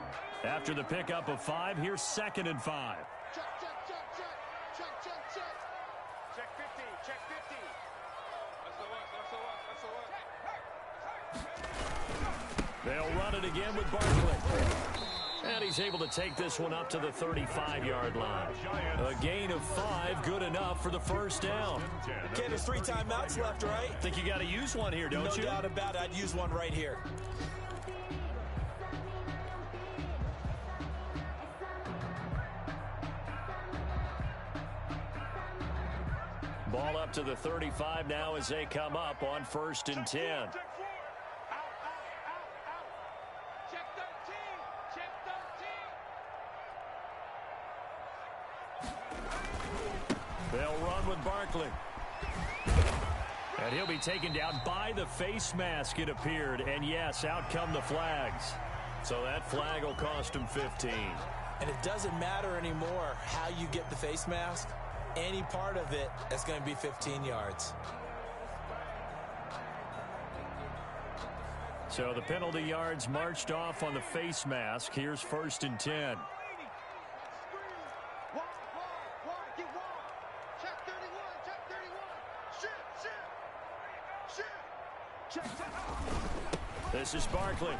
After the pickup of 5, here's 2nd and 5. Check, check, check, check. Check, check, check. Check 50. Check 50. They'll run it again with Barkley. And he's able to take this one up to the 35-yard line. A gain of 5, good enough for the first down. Okay, there's 3 timeouts left, right? Think you got to use one here, don't you? No doubt about it. I'd use one right here. Ball up to the 35 now as they come up on 1st and 10. Check 4. Out. Check 13. Check 13. They'll run with Barkley. And he'll be taken down by the face mask, it appeared. And yes, out come the flags. So that flag will cost him 15. And it doesn't matter anymore how you get the face mask. Any part of it, that's going to be 15 yards. So the penalty yards marched off on the face mask. Here's 1st and 10. Wide. Get wide. Check 31. Check 31. Shit. Check. This is Barkley.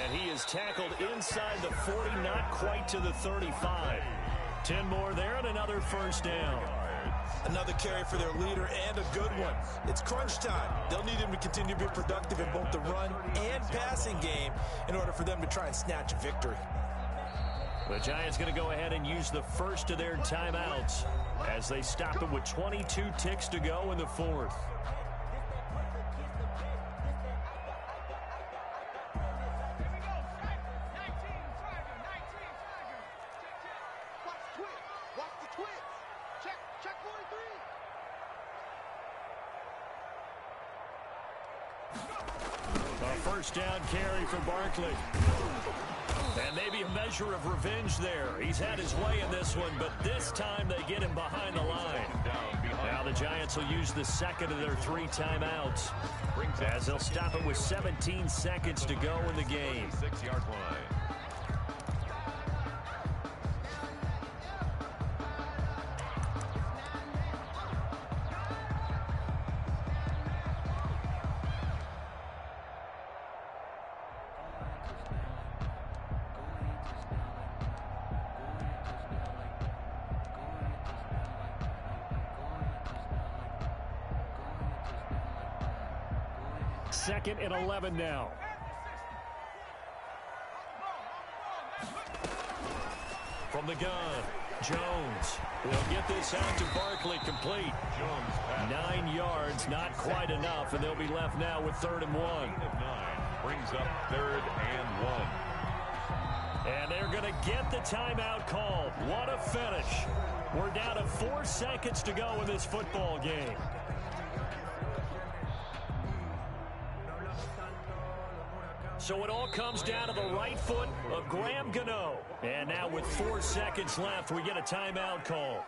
And he is tackled inside the 40, not quite to the 35. 10 more there and another 1st down. Another carry for their leader and a good one. It's crunch time. They'll need him to continue to be productive in both the run and passing game in order for them to try and snatch a victory. The Giants going to go ahead and use the first of their timeouts as they stop it with 22 ticks to go in the 4th. First down carry for Barkley. And maybe a measure of revenge there. He's had his way in this one, but this time they get him behind the line. Now the Giants will use the 2nd of their 3 timeouts as they'll stop it with 17 seconds to go in the game. 6-yard line. Second and 11 now. From the gun, Jones will get this out to Barkley complete. 9 yards, not quite enough, and they'll be left now with 3rd and 1. Brings up 3rd and 1. And they're going to get the timeout called. What a finish. We're down to 4 seconds to go in this football game. So it all comes down to the right foot of Graham Gano. And now with 4 seconds left, we get a timeout call.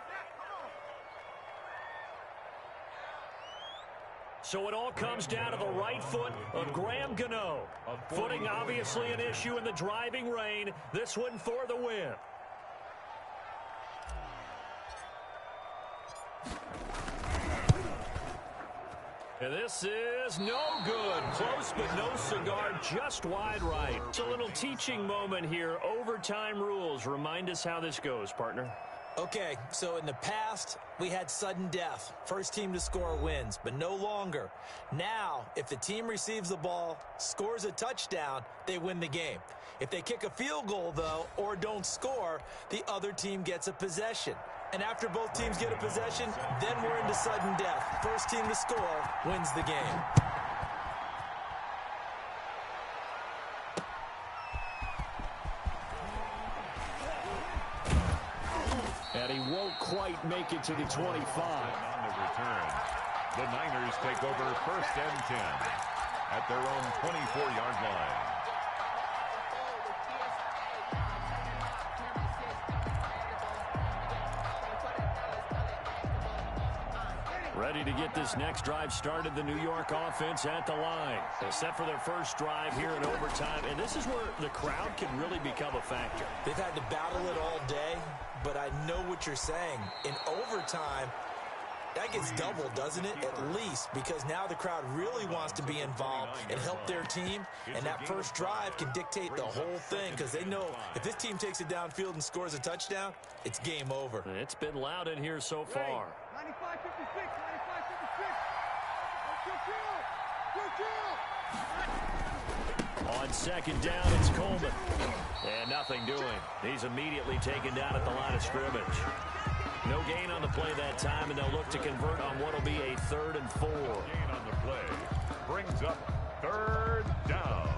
So it all comes down to the right foot of Graham Gano. Footing obviously an issue in the driving rain. This one for the win. And this is no good. Close, but no cigar, just wide right. It's a little teaching moment here. Overtime rules. Remind us how this goes, partner. Okay, so in the past, we had sudden death. First team to score wins, but no longer. Now, if the team receives the ball, scores a touchdown, they win the game. If they kick a field goal, though, or don't score, the other team gets a possession. And after both teams get a possession, then we're into sudden death. First team to score wins the game. And he won't quite make it to the 25. On the return, the Niners take over 1st and 10 at their own 24-yard line. Ready to get this next drive started. The New York offense at the line. They're set for their first drive here in overtime, and this is where the crowd can really become a factor. They've had to battle it all day, but I know what you're saying. In overtime, that gets doubled, doesn't it? At least, because now the crowd really wants to be involved and help their team, and that first drive can dictate the whole thing because they know if this team takes it downfield and scores a touchdown, it's game over. It's been loud in here so far. 95-56, 95-56. On second down, it's Coleman. And nothing doing. He's immediately taken down at the line of scrimmage. No gain on the play that time, and they'll look to convert on what will be a 3rd and 4. Gain on the play brings up 3rd down.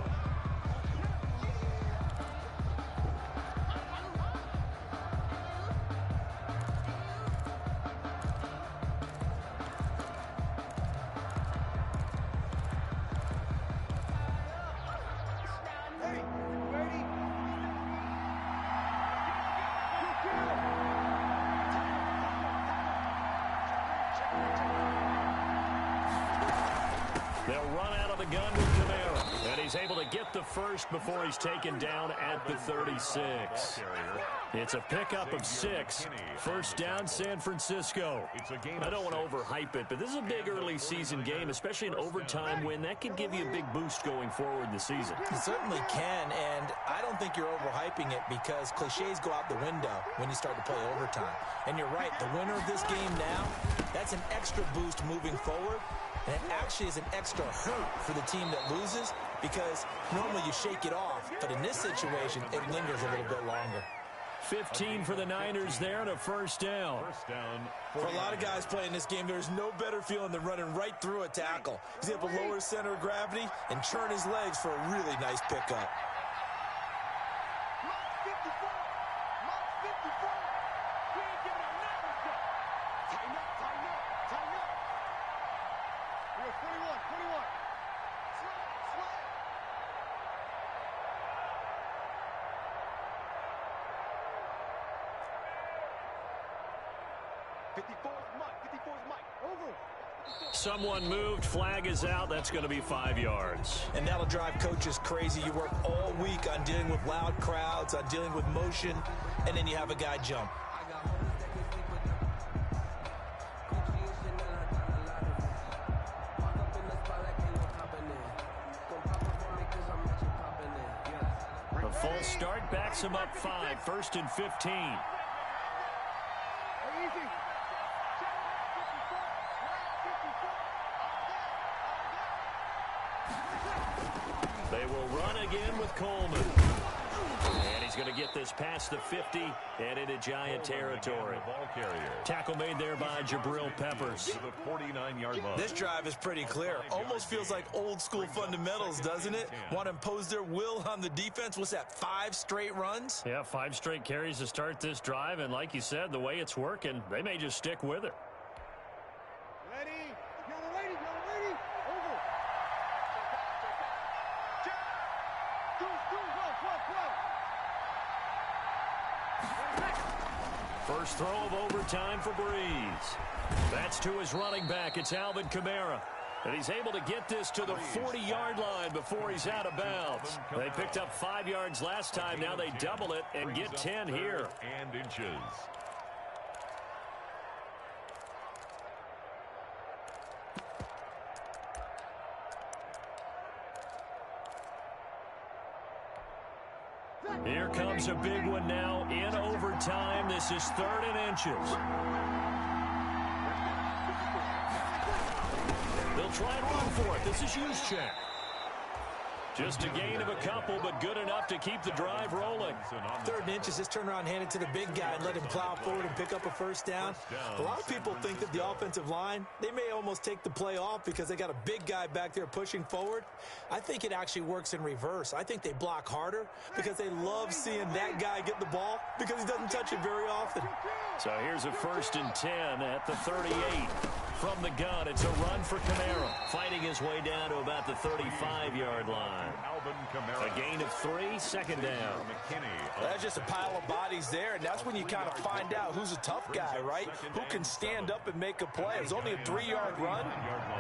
They'll run out of the gun with Kamara, and he's able to get the first before he's taken down at the 36. It's a pickup of 6. First down, San Francisco. I don't want to overhype it, but this is a big early season game, especially an overtime win. That could give you a big boost going forward in the season. It certainly can, and I don't think you're overhyping it because cliches go out the window when you start to play overtime. And you're right, the winner of this game now, that's an extra boost moving forward. And it actually is an extra hurt for the team that loses because normally you shake it off. But in this situation, it lingers a little bit longer. 15 for the Niners there and a first down. For a lot of guys playing this game, there's no better feeling than running right through a tackle. He's able to lower his center of gravity and churn his legs for a really nice pickup. Someone moved. Flag is out. That's going to be 5 yards. And that'll drive coaches crazy. You work all week on dealing with loud crowds, on dealing with motion, and then you have a guy jump. A false start backs him up 5. 1st and 15. They will run again with Coleman. And he's going to get this past the 50 and into Giant territory. Tackle made there by Jabril Peppers. This drive is pretty clear. Almost feels like old school fundamentals, doesn't it? Want to impose their will on the defense. What's that, 5 straight runs? Yeah, 5 straight carries to start this drive. And like you said, the way it's working, they may just stick with it. First throw of overtime for Breeze. That's to his running back. It's Alvin Kamara. And he's able to get this to the 40-yard line before he's out of bounds. They picked up 5 yards last time. Now they double it and get 10 here. And inches. Here comes a big one now in overtime. This is 3rd and inches. They'll try and run for it. This is Juszczyk. Just a gain of a couple, but good enough to keep the drive rolling. 3rd and inches, just turn around, hand it to the big guy, and let him plow forward and pick up a first down. A lot of people think that the offensive line, they may almost take the play off because they got a big guy back there pushing forward. I think it actually works in reverse. I think they block harder because they love seeing that guy get the ball because he doesn't touch it very often. So here's a 1st and 10 at the 38. From the gun, it's a run for Kamara, fighting his way down to about the 35-yard line. A gain of 3, second down. That's just a pile of bodies there, and that's when you kind of find out who's a tough guy, right? Who can stand up and make a play. It was only a 3-yard run,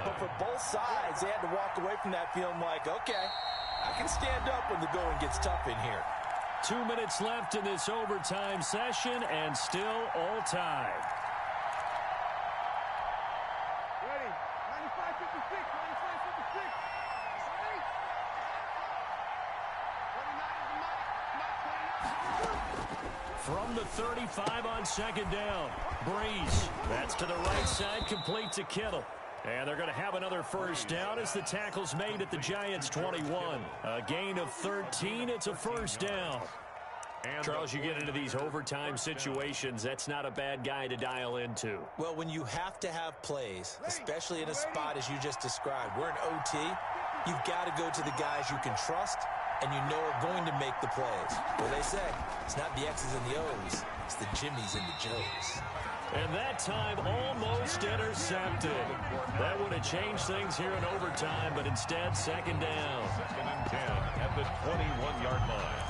but for both sides, they had to walk away from that feeling like, okay, I can stand up when the going gets tough in here. 2 minutes left in this overtime session, and still all tied. Ready? 95-56, 95-56. From the 35 on second down, Breeze. That's to the right side, complete to Kittle. And they're going to have another first down as the tackle's made at the Giants' 21. A gain of 13, it's a first down. Charles, you get into these overtime situations, that's not a bad guy to dial into. Well, when you have to have plays, especially in a spot as you just described, we're in OT, you've got to go to the guys you can trust and you know are going to make the plays. Well, they say, it's not the X's and the O's, it's the Jimmies and the Joes. And that time almost intercepted. That would have changed things here in overtime, but instead, second down. Second and 10 at the 21-yard line.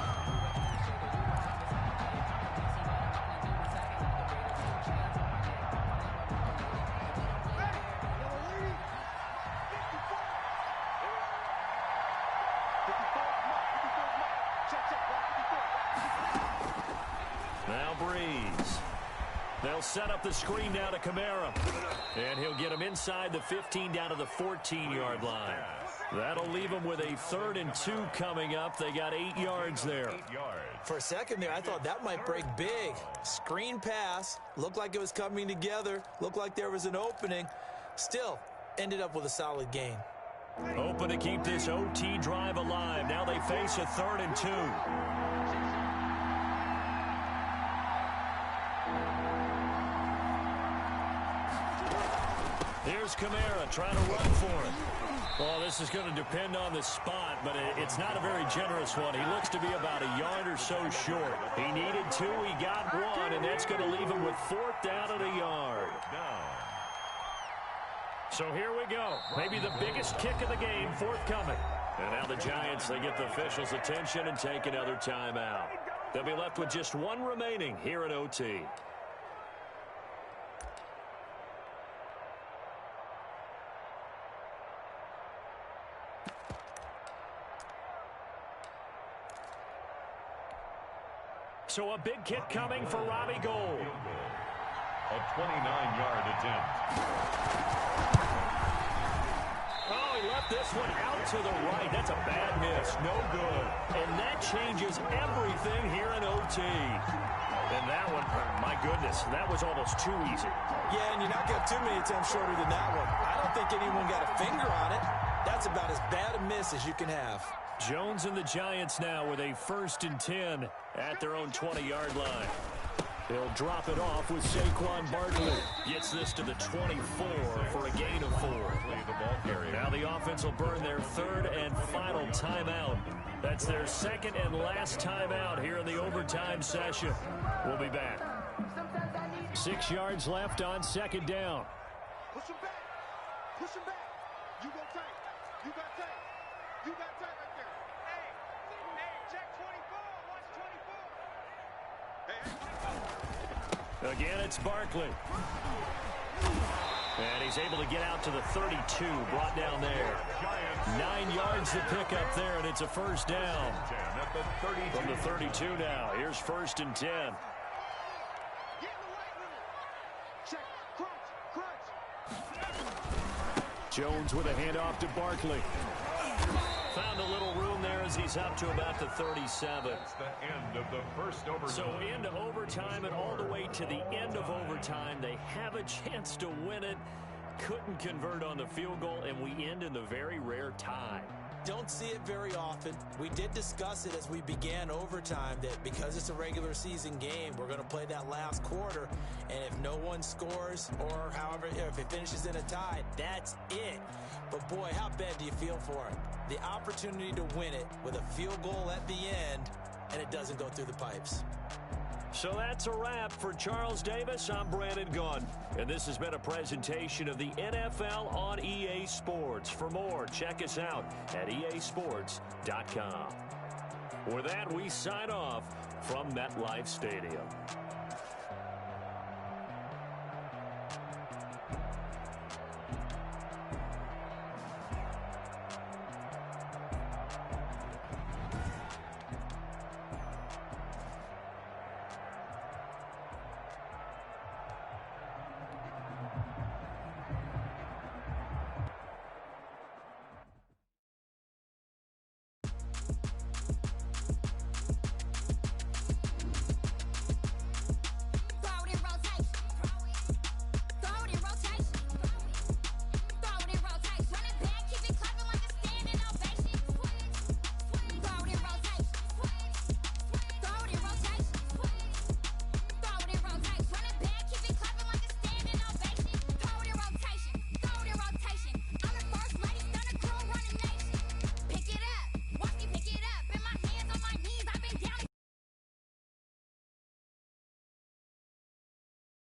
Now Breeze. They'll set up the screen now to Kamara. And he'll get him inside the 15 down to the 14-yard line. That'll leave them with a 3rd and 2 coming up. They got 8 yards there. 8 yards. For a second there, I thought that might break big. Screen pass. Looked like it was coming together. Looked like there was an opening. Still, ended up with a solid gain. Open to keep this OT drive alive. Now they face a 3rd and 2. Here's Kamara trying to run for it. Well, this is going to depend on the spot, but it's not a very generous one. He looks to be about a yard or so short. He needed 2, he got 1, and that's going to leave him with 4th down at a yard. So here we go. Maybe the biggest kick of the game forthcoming. And now the Giants, they get the officials' attention and take another timeout. They'll be left with just 1 remaining here at OT. So a big kick coming for Robbie Gould. A 29-yard attempt. Oh, he left this one out to the right. That's a bad miss. No good. And that changes everything here in OT. And that one, my goodness, that was almost too easy. Yeah, and you're not getting too many attempts shorter than that one. I don't think anyone got a finger on it. That's about as bad a miss as you can have. Jones and the Giants now with a 1st and 10 at their own 20-yard line. They'll drop it off with Saquon Barkley. Gets this to the 24 for a gain of 4. Now the offense will burn their 3rd and final timeout. That's their 2nd and last timeout here in the overtime session. We'll be back. 6 yards left on 2nd down. Push him back. Push him back. You go tight. You got tight. You got tight right there. Hey, check 24. Watch 24. Hey, Again, it's Barkley. And he's able to get out to the 32, brought down there. 9 yards to pick up there, and it's a first down. From the 32 now, here's 1st and 10. Check. Crunch. Jones with a handoff to Barkley. Found a little room there as he's up to about the 37. That's the end of the first overtime. So into overtime and all the way to the end of overtime. They have a chance to win it. Couldn't convert on the field goal, and we end in the very rare tie. Don't see it very often. We did discuss it as we began overtime that because it's a regular season game, we're going to play that last quarter, and if no one scores or however, if it finishes in a tie, that's it. But boy, how bad do you feel for it? The opportunity to win it with a field goal at the end, and it doesn't go through the pipes. So that's a wrap. For Charles Davis, I'm Brandon Gunn. And this has been a presentation of the NFL on EA Sports. For more, check us out at easports.com. With that, we sign off from MetLife Stadium.